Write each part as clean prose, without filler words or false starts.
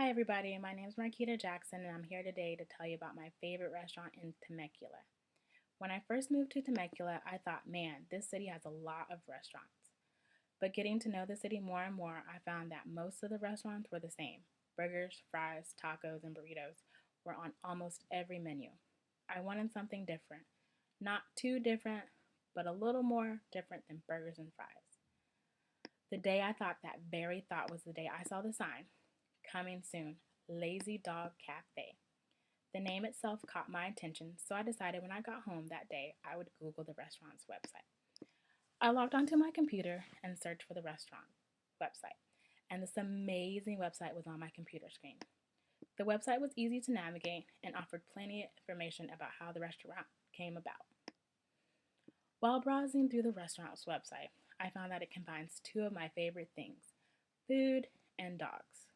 Hi, everybody. My name is Marquita Jackson, and I'm here today to tell you about my favorite restaurant in Temecula. When I first moved to Temecula, I thought, man, this city has a lot of restaurants. But getting to know the city more and more, I found that most of the restaurants were the same. Burgers, fries, tacos, and burritos were on almost every menu. I wanted something different. Not too different, but a little more different than burgers and fries. The day I thought that very thought was the day I saw the sign. Coming soon, Lazy Dog Cafe. The name itself caught my attention, so I decided when I got home that day I would Google the restaurant's website. I logged onto my computer and searched for the restaurant website, and this amazing website was on my computer screen. The website was easy to navigate and offered plenty of information about how the restaurant came about. While browsing through the restaurant's website, I found that it combines two of my favorite things: food and dogs.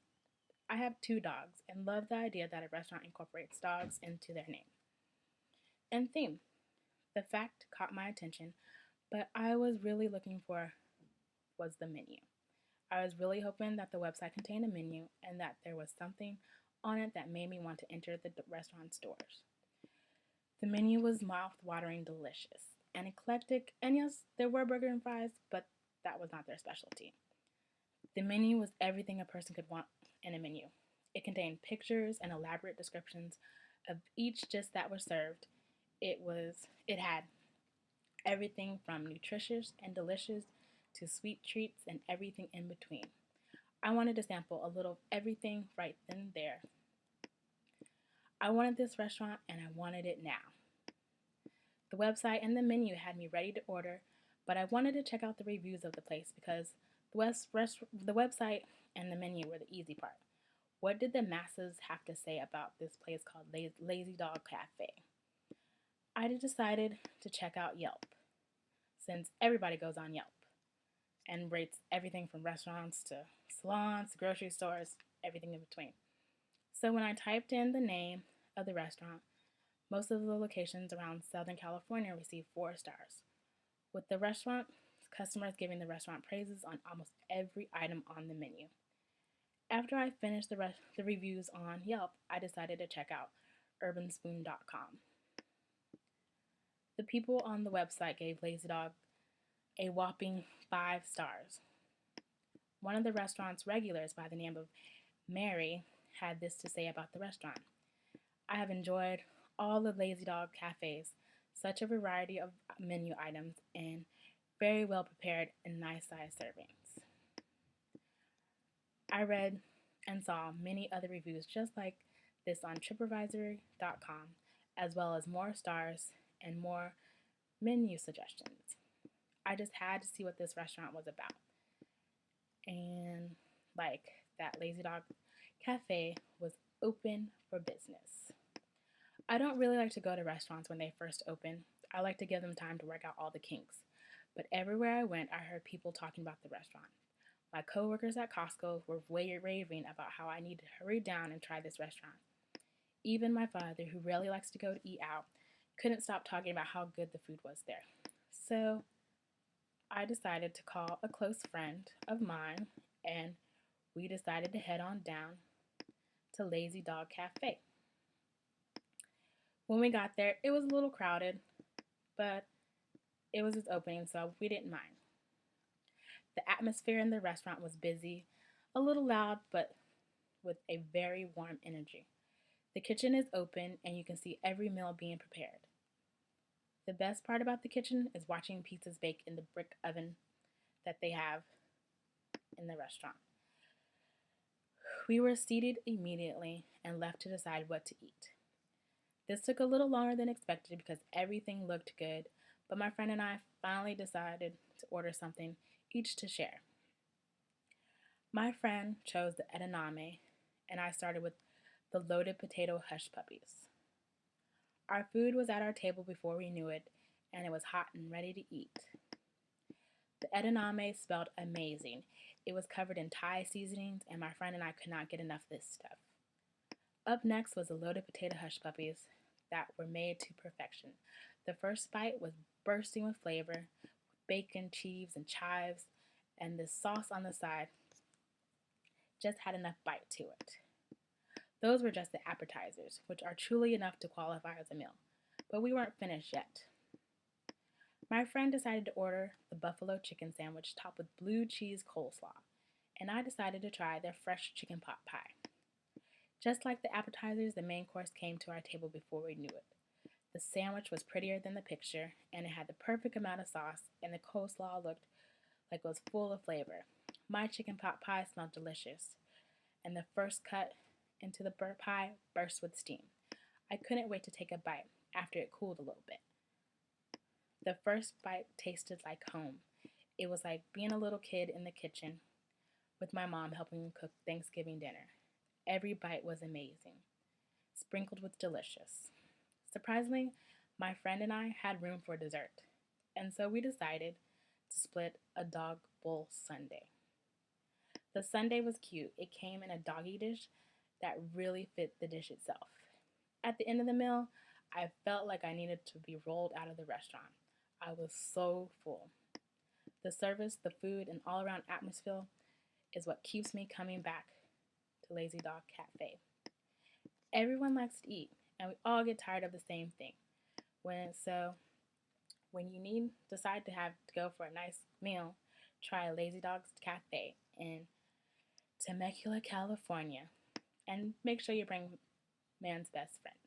I have two dogs and love the idea that a restaurant incorporates dogs into their name and theme. The fact caught my attention, but I was really looking for was the menu. I was really hoping that the website contained a menu and that there was something on it that made me want to enter the restaurant's doors. The menu was mouth-watering delicious and eclectic, and yes, there were burger and fries, but that was not their specialty. The menu was everything a person could want in a menu. It contained pictures and elaborate descriptions of each dish that was served. It had everything from nutritious and delicious to sweet treats and everything in between. I wanted to sample a little of everything right then and there. I wanted this restaurant and I wanted it now. The website and the menu had me ready to order, but I wanted to check out the reviews of the place because the website and the menu were the easy part. What did the masses have to say about this place called Lazy Dog Cafe? I decided to check out Yelp, since everybody goes on Yelp and rates everything from restaurants to salons, grocery stores, everything in between. So when I typed in the name of the restaurant, most of the locations around Southern California received 4 stars, with the restaurant customers giving the restaurant praises on almost every item on the menu. After I finished the reviews on Yelp, I decided to check out urbanspoon.com. The people on the website gave Lazy Dog a whopping 5 stars. One of the restaurant's regulars by the name of Mary had this to say about the restaurant. I have enjoyed all the Lazy Dog cafes, such a variety of menu items and very well prepared and nice sized servings. I read and saw many other reviews just like this on TripAdvisor.com, as well as more stars and more menu suggestions. I just had to see what this restaurant was about. And like that Lazy Dog Cafe was open for business. I don't really like to go to restaurants when they first open. I like to give them time to work out all the kinks. But everywhere I went, I heard people talking about the restaurant. My coworkers at Costco were raving about how I need to hurry down and try this restaurant. Even my father, who rarely likes to go to eat out, couldn't stop talking about how good the food was there. So I decided to call a close friend of mine, and we decided to head on down to Lazy Dog Cafe. When we got there, it was a little crowded, but it was its opening, so we didn't mind. The atmosphere in the restaurant was busy, a little loud, but with a very warm energy. The kitchen is open and you can see every meal being prepared. The best part about the kitchen is watching pizzas bake in the brick oven that they have in the restaurant. We were seated immediately and left to decide what to eat. This took a little longer than expected because everything looked good, but my friend and I finally decided to order something each to share. My friend chose the edamame, and I started with the loaded potato hush puppies. Our food was at our table before we knew it, and it was hot and ready to eat. The edamame smelled amazing. It was covered in Thai seasonings, and my friend and I could not get enough of this stuff. Up next was the loaded potato hush puppies that were made to perfection. The first bite was bursting with flavor, bacon, cheese, and chives, and the sauce on the side just had enough bite to it. Those were just the appetizers, which are truly enough to qualify as a meal. But we weren't finished yet. My friend decided to order the buffalo chicken sandwich topped with blue cheese coleslaw, and I decided to try their fresh chicken pot pie. Just like the appetizers, the main course came to our table before we knew it. The sandwich was prettier than the picture, and it had the perfect amount of sauce, and the coleslaw looked like it was full of flavor. My chicken pot pie smelled delicious, and the first cut into the pie burst with steam. I couldn't wait to take a bite after it cooled a little bit. The first bite tasted like home. It was like being a little kid in the kitchen with my mom helping me cook Thanksgiving dinner. Every bite was amazing, sprinkled with delicious. Surprisingly, my friend and I had room for dessert, and so we decided to split a dog bowl sundae. The sundae was cute. It came in a doggy dish that really fit the dish itself. At the end of the meal, I felt like I needed to be rolled out of the restaurant. I was so full. The service, the food, and all around atmosphere is what keeps me coming back to Lazy Dog Cafe. Everyone likes to eat, and we all get tired of the same thing. When you decide to have to go for a nice meal, try Lazy Dog's Cafe in Temecula, California, and make sure you bring man's best friend.